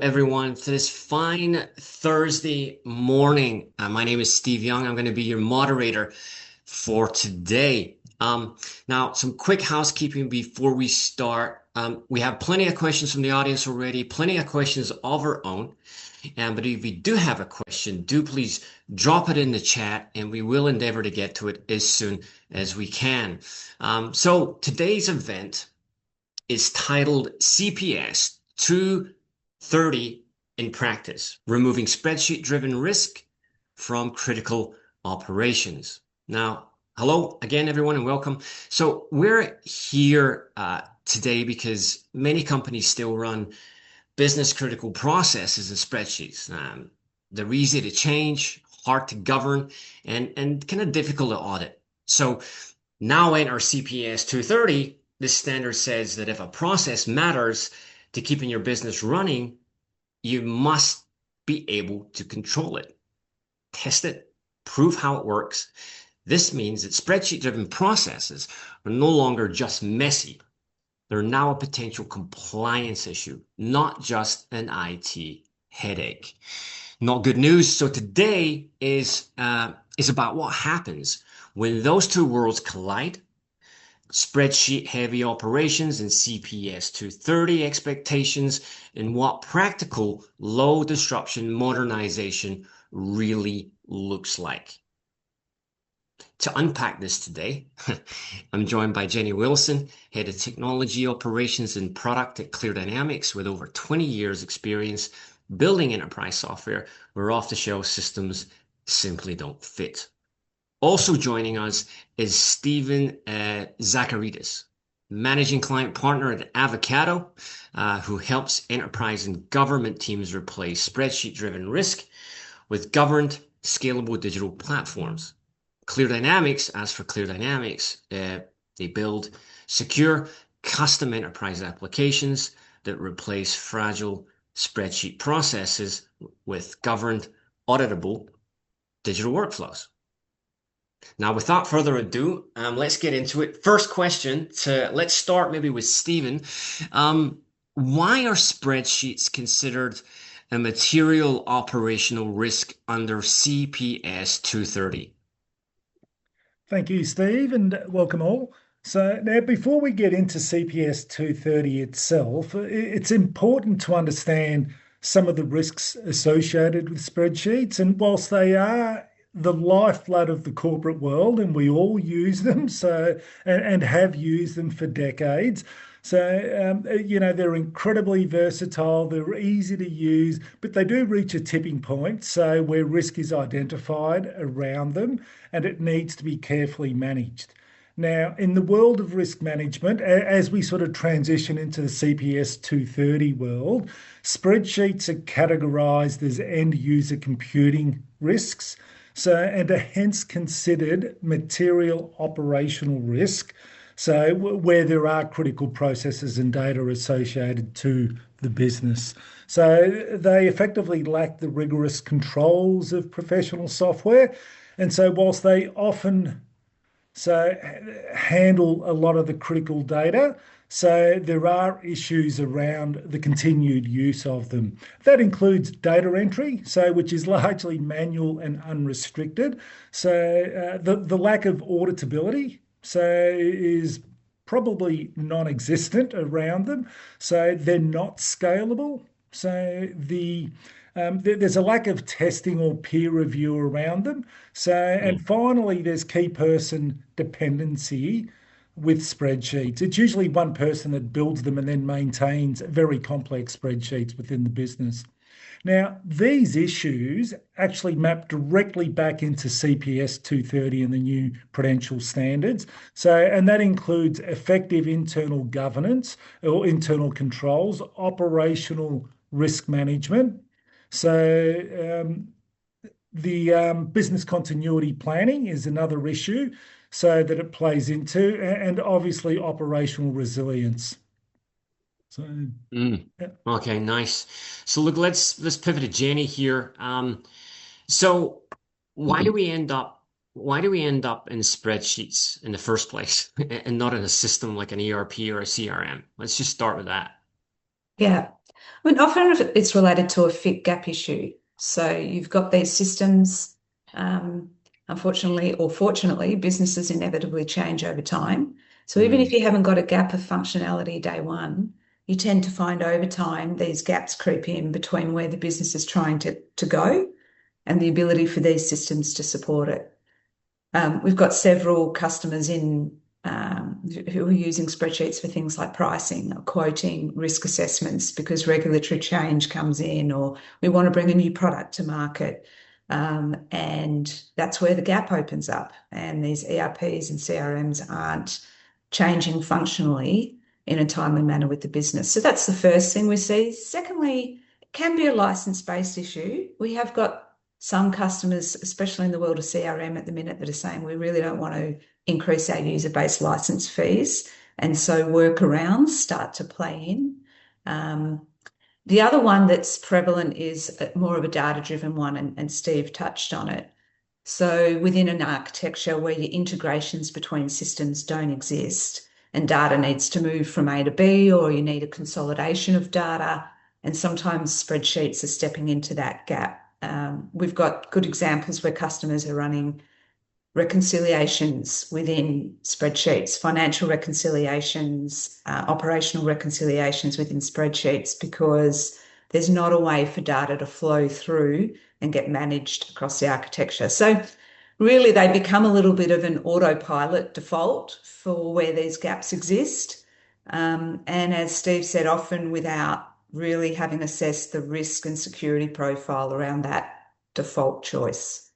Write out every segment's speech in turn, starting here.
everyone, to this fine Thursday morning. My name is Steve Young. I'm going to be your moderator for today. Now, some quick housekeeping before we start. We have plenty of questions from the audience already, plenty of questions of our own. But if you do have a question, do please drop it in the chat and we will endeavor to get to it as soon as we can. So today's event is titled CPS 230 in practice, removing spreadsheet-driven risk from critical operations. Now, hello again, everyone, and welcome. So we're here today because many companies still run business-critical processes and spreadsheets. They're easy to change, hard to govern, and kind of difficult to audit. So now in our CPS 230, this standard says that if a process matters to keeping your business running, you must be able to control it, test it, prove how it works. This means that spreadsheet-driven processes are no longer just messy. They're now a potential compliance issue, not just an IT headache. Not good news. So today is about what happens when those two worlds collide. Spreadsheet heavy operations and CPS 230 expectations, and what practical low disruption modernization really looks like. To unpack this today, I'm joined by Jenny Wilson, Head of Technology Operations and Product at Clear Dynamics, with over 20 years experience building enterprise software where off-the-shelf systems simply don't fit. Also joining us is Stephen Zacharidis, Managing Client Partner at Avocado, who helps enterprise and government teams replace spreadsheet-driven risk with governed, scalable digital platforms. Clear Dynamics, as for Clear Dynamics, they build secure, custom enterprise applications that replace fragile spreadsheet processes with governed, auditable digital workflows. Now, without further ado, let's get into it. First question, let's start maybe with Stephen. Why are spreadsheets considered a material operational risk under CPS 230? Thank you, Steve, and welcome all. So now, before we get into CPS 230 itself, it's important to understand some of the risks associated with spreadsheets. And whilst they are the lifeblood of the corporate world, and we all use them, and have used them for decades. They're incredibly versatile, they're easy to use, but they do reach a tipping point. So where risk is identified around them, and it needs to be carefully managed. Now, in the world of risk management, as we sort of transition into the CPS 230 world, spreadsheets are categorized as end user computing risks. And are hence considered material operational risk. So where there are critical processes and data associated to the business. So they effectively lack the rigorous controls of professional software. And so whilst they often handle a lot of the critical data, so there are issues around the continued use of them. That includes data entry, which is largely manual and unrestricted. The lack of auditability, is probably non-existent around them. So they're not scalable. There's a lack of testing or peer review around them. And finally, there's key person dependency with spreadsheets. It's usually one person that builds them and then maintains very complex spreadsheets within the business. Now, these issues actually map directly back into CPS 230 and the new prudential standards. And that includes effective internal governance or internal controls, operational risk management. The business continuity planning is another issue, that it plays into, and obviously operational resilience. Okay, nice. So look, let's pivot to Jenny here. So why do we end up in spreadsheets in the first place and not in a system like an ERP or a CRM? Let's just start with that. Yeah. I mean, often it's related to a fit gap issue. So you've got these systems, um, unfortunately or fortunately, businesses inevitably change over time. So even if Mm. you haven't got a gap of functionality day one, you tend to find over time these gaps creep in between where the business is trying to go and the ability for these systems to support it. We've got several customers who are using spreadsheets for things like pricing or quoting, risk assessments because regulatory change comes in, or we want to bring a new product to market. And that's where the gap opens up. And these ERPs and CRMs aren't changing functionally in a timely manner with the business. So that's the first thing we see. Secondly, it can be a license-based issue. We have got some customers, especially in the world of CRM at the minute, that are saying we really don't want to increase our user-based license fees. And so workarounds start to play in. The other one that's prevalent is more of a data-driven one, and Steve touched on it. So within an architecture where your integrations between systems don't exist and data needs to move from A to B, or you need a consolidation of data, and sometimes spreadsheets are stepping into that gap. We've got good examples where customers are running reconciliations within spreadsheets, financial reconciliations, operational reconciliations within spreadsheets, because there's not a way for data to flow through and get managed across the architecture. So really they become a little bit of an autopilot default for where these gaps exist. And as Steve said, often without really having assessed the risk and security profile around that default choice.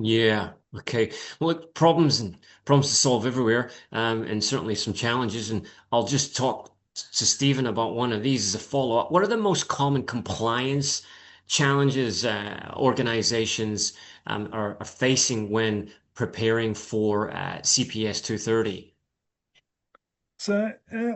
Yeah. Okay. Well, look, problems to solve everywhere, and certainly some challenges. And I'll just talk to Stephen about one of these as a follow-up. What are the most common compliance challenges organizations are facing when preparing for CPS 230?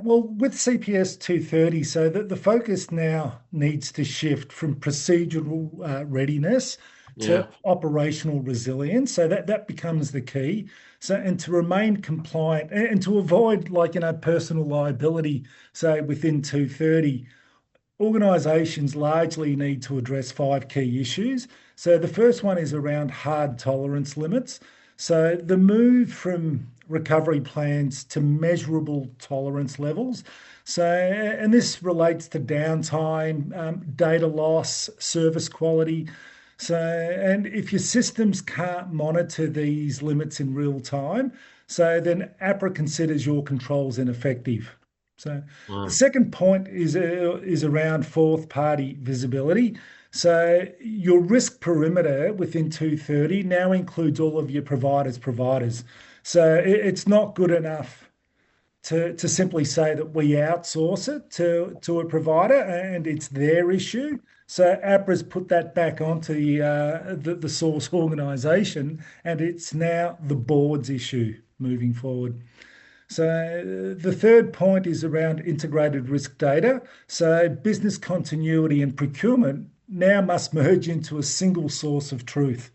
Well, with CPS 230, so that the focus now needs to shift from procedural readiness to Yeah. operational resilience. So that becomes the key. So, and to remain compliant and to avoid, like, personal liability, say within 230, organisations largely need to address five key issues. So the first one is around hard tolerance limits. So the move from recovery plans to measurable tolerance levels. So, and this relates to downtime, data loss, service quality. So, and if your systems can't monitor these limits in real time, so then APRA considers your controls ineffective. So the Wow. second point is around fourth party visibility. So your risk perimeter within 230 now includes all of your providers. So it's not good enough to simply say that we outsource it to a provider and it's their issue. So APRA's put that back onto the source organisation, and it's now the board's issue moving forward. So the third point is around integrated risk data. So business continuity and procurement now must merge into a single source of truth.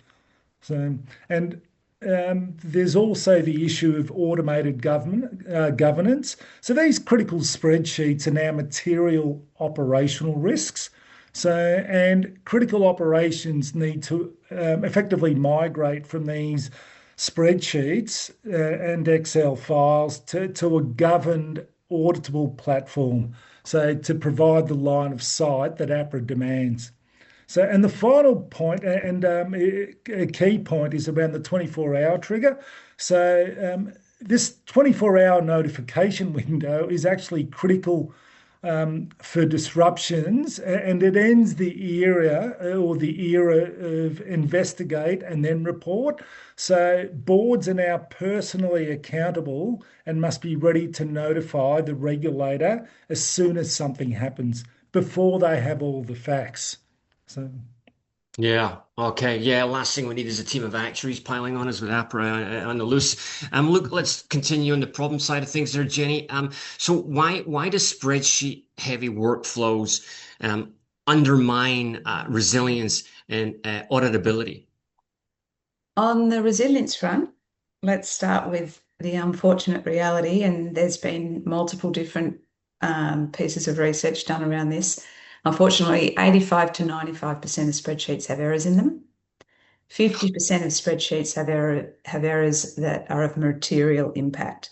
So, and there's also the issue of automated governance. So these critical spreadsheets are now material operational risks. So, and critical operations need to effectively migrate from these spreadsheets and Excel files to a governed, auditable platform. So, to provide the line of sight that APRA demands. So, and the final point, and a key point, is around the 24-hour trigger. So, this 24-hour notification window is actually critical for disruptions, and it ends the era of investigate and then report. So, boards are now personally accountable and must be ready to notify the regulator as soon as something happens before they have all the facts. So, Yeah. Okay. Yeah. Last thing we need is a team of actuaries piling on us with APRA on the loose. Look, let's continue on the problem side of things there, Jenny. So why does spreadsheet heavy workflows undermine resilience and auditability? On the resilience front, let's start with the unfortunate reality, and there's been multiple different pieces of research done around this. Unfortunately, 85 to 95% of spreadsheets have errors in them. 50% of spreadsheets have errors that are of material impact.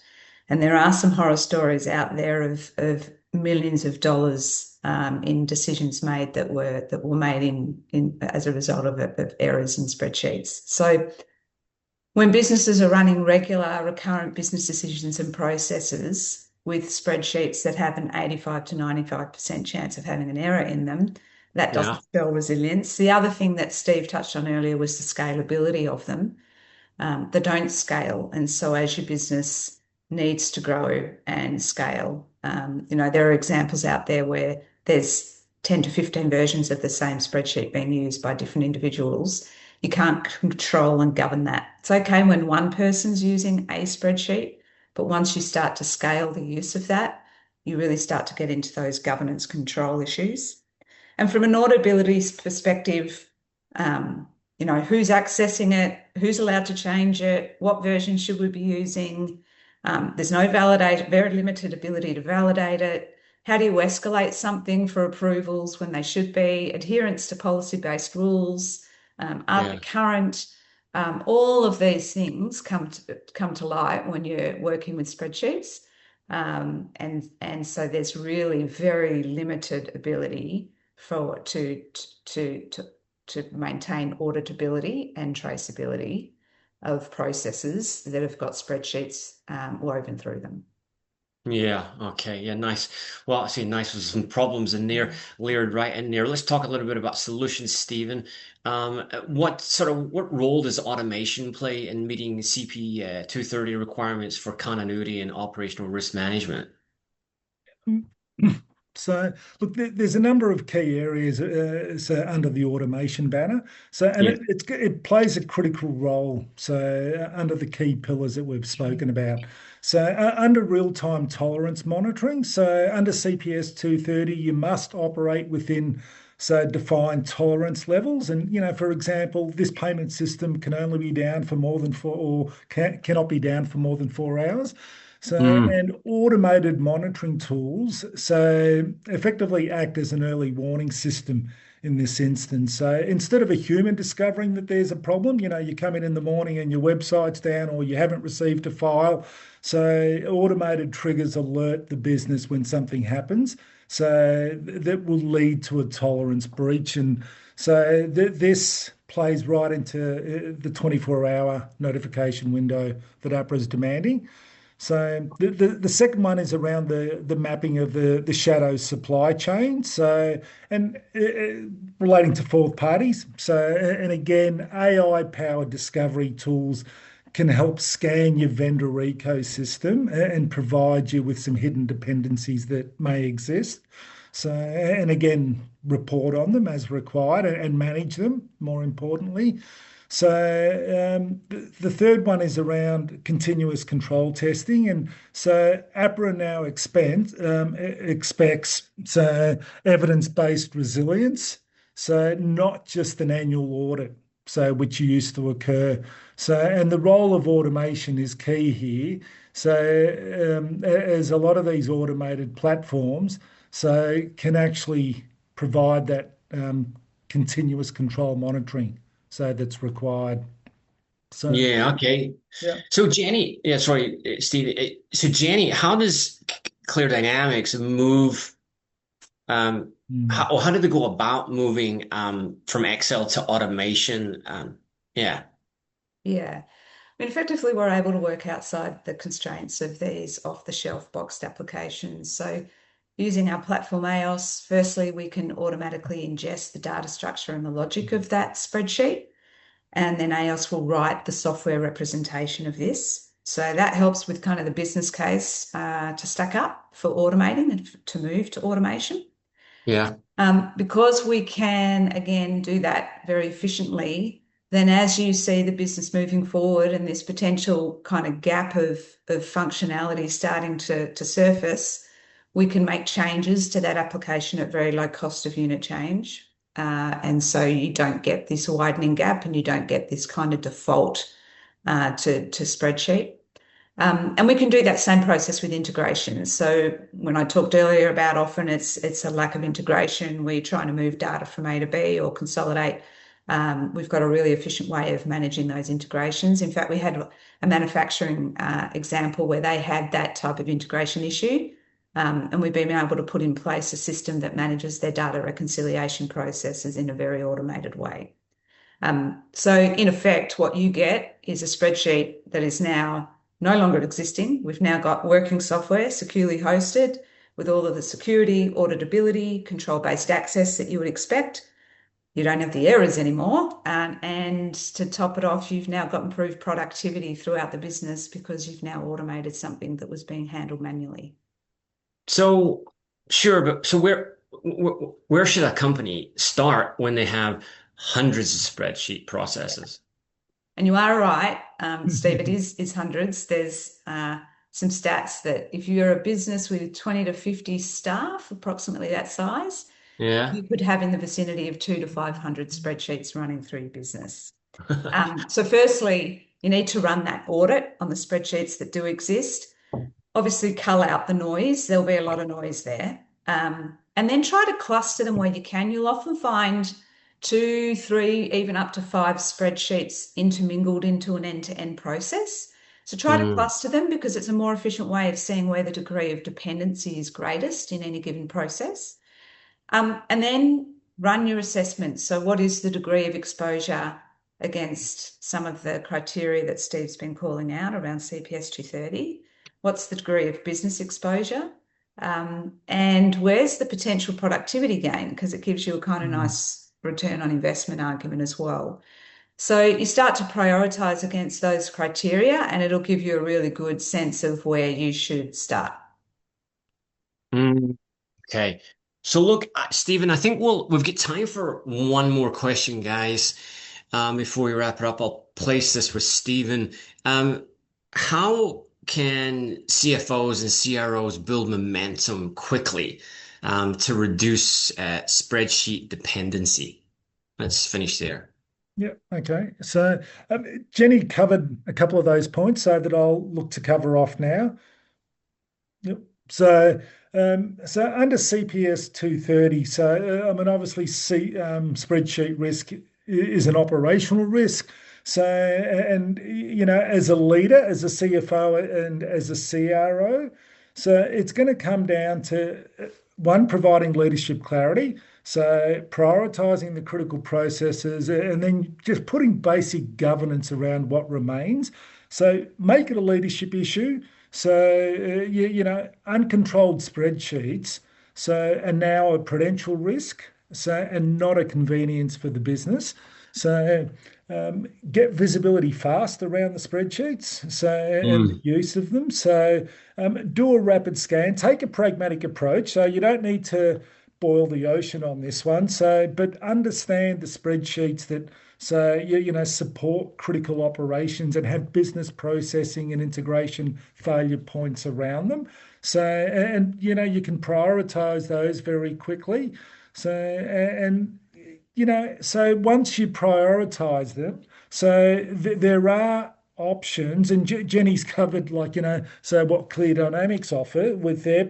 And there are some horror stories out there of millions of dollars in decisions made that were made in as a result of errors in spreadsheets. So when businesses are running regular, recurrent business decisions and processes with spreadsheets that have an 85 to 95% chance of having an error in them, that doesn't Yeah. spell resilience. The other thing that Steve touched on earlier was the scalability of them. They don't scale. And so as your business needs to grow and scale, there are examples out there where there's 10 to 15 versions of the same spreadsheet being used by different individuals. You can't control and govern that. It's okay when one person's using a spreadsheet, but once you start to scale the use of that, you really start to get into those governance control issues. And from an auditability perspective, who's accessing it, who's allowed to change it, what version should we be using? There's no validate, very limited ability to validate it. How do you escalate something for approvals when they should be? Adherence to policy-based rules, are they Yeah. current? All of these things come to light when you're working with spreadsheets. And so there's really very limited ability to maintain auditability and traceability of processes that have got spreadsheets woven through them. Yeah, okay, yeah, nice. Well, I see nice with some problems in there, layered right in there. Let's talk a little bit about solutions, Stephen. What role does automation play in meeting CP 230 requirements for continuity and operational risk management? So, look, there's a number of key areas under the automation banner. So, and Yeah. it plays a critical role. So, under the key pillars that we've spoken about. So, under real-time tolerance monitoring. So, under CPS 230, you must operate within defined tolerance levels. And for example, this payment system can only be down for more than cannot be down for more than 4 hours. So, Mm, and automated monitoring tools, so effectively act as an early warning system in this instance. So instead of a human discovering that there's a problem, you come in the morning and your website's down or you haven't received a file. So automated triggers alert the business when something happens. So that will lead to a tolerance breach. And so this plays right into the 24-hour notification window that APRA is demanding. So the second one is around the mapping of the shadow supply chain. So and relating to fourth parties. So and again, AI powered discovery tools can help scan your vendor ecosystem and provide you with some hidden dependencies that may exist. So and again, report on them as required and manage them more importantly. So the third one is around continuous control testing, and so APRA now expects evidence-based resilience, so not just an annual audit, so which used to occur. So and the role of automation is key here. So as a lot of these automated platforms, so can actually provide that continuous control monitoring so that's required. So yeah, okay. yeah. So Jenny, yeah, sorry, Steve. So Jenny, how does Clear Dynamics move? Mm. How did they go about moving from Excel to automation? Yeah, Yeah. I mean, effectively, we're able to work outside the constraints of these off-the-shelf boxed applications. So using our platform AOS, firstly, we can automatically ingest the data structure and the logic of that spreadsheet. And then AOS will write the software representation of this. So that helps with kind of the business case to stack up for automating and to move to automation. yeah, Because we can, again, do that very efficiently, then as you see the business moving forward and this potential kind of gap of functionality starting to surface, we can make changes to that application at very low cost of unit change. And so you don't get this widening gap and you don't get this kind of default to spreadsheet. And we can do that same process with integration. So when I talked earlier about often it's a lack of integration, we're trying to move data from A to B or consolidate. We've got a really efficient way of managing those integrations. In fact, we had a manufacturing example where they had that type of integration issue. And we've been able to put in place a system that manages their data reconciliation processes in a very automated way. So in effect, what you get is a spreadsheet that is now no longer existing. We've now got working software securely hosted with all of the security, auditability, control-based access that you would expect. You don't have the errors anymore. And to top it off, you've now got improved productivity throughout the business because you've now automated something that was being handled manually. So sure, but so where should a company start when they have hundreds of spreadsheet processes? And you are right, Steve, it is hundreds. There's some stats that if you're a business with 20 to 50 staff, approximately that size, Yeah. you could have in the vicinity of 2 to 500 spreadsheets running through your business. So firstly, you need to run that audit on the spreadsheets that do exist. Obviously, cull out the noise. There'll be a lot of noise there. And then try to cluster them where you can. You'll often find two, three, even up to five spreadsheets intermingled into an end-to-end process. So try to Mm. cluster them because it's a more efficient way of seeing where the degree of dependency is greatest in any given process. And then run your assessments. So, what is the degree of exposure against some of the criteria that Steve's been calling out around CPS 230? What's the degree of business exposure? And where's the potential productivity gain? Because it gives you a kind of nice return on investment argument as well. So you start to prioritize against those criteria, and it'll give you a really good sense of where you should start. Mm. Okay. So look, Stephen, I think we've got time for one more question, guys. Before we wrap it up, I'll place this with Stephen. How can CFOs and CROs build momentum quickly to reduce spreadsheet dependency? Let's finish there. Yeah, okay. So Jenny covered a couple of those points, so that I'll look to cover off now. Yep. So under CPS 230, I mean, obviously, spreadsheet risk is an operational risk. So, and as a leader, as a CFO, and as a CRO, so it's going to come down to one, providing leadership clarity. So, prioritizing the critical processes, and then just putting basic governance around what remains. So, make it a leadership issue. So, uncontrolled spreadsheets, so, are now a prudential risk, so, and not a convenience for the business. So, get visibility fast around the spreadsheets, so, and the Mm. use of them. So, do a rapid scan, take a pragmatic approach. So, you don't need to boil the ocean on this one. So, but understand the spreadsheets that support critical operations and have business processing and integration failure points around them. So, and you can prioritize those very quickly. So, and so once you prioritize them, so there are options, and Jenny's covered, like, so what Clear Dynamics offer with their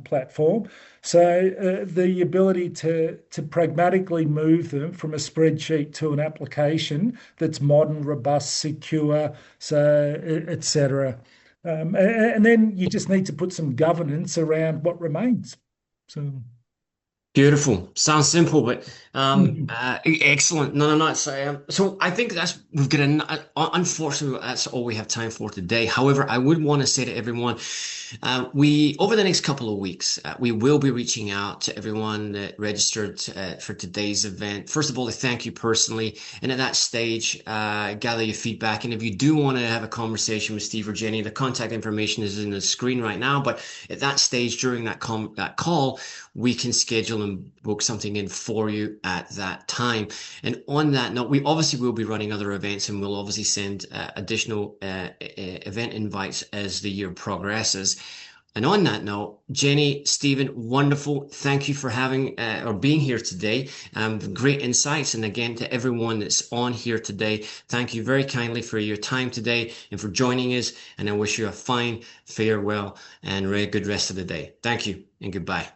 platform. So the ability to pragmatically move them from a spreadsheet to an application that's modern, robust, secure, so etc. And then you just need to put some governance around what remains. So. Beautiful. Sounds simple, but Mhm. excellent. No, no, no. So I think we've got unfortunately that's all we have time for today. However, I would want to say to everyone, we over the next couple of weeks, we will be reaching out to everyone that registered for today's event. First of all, to thank you personally, and at that stage, gather your feedback. And if you do want to have a conversation with Steve or Jenny, the contact information is in the screen right now. But at that stage, during that call, we can schedule and book something in for you at that time. And on that note, we obviously will be running other events, and we'll obviously send additional event invites as the year progresses. And on that note, Jenny, Stephen, wonderful. Thank you for having or being here today. Great insights. And again, to everyone that's on here today, thank you very kindly for your time today and for joining us. And I wish you a fine farewell and a good rest of the day. Thank you and goodbye.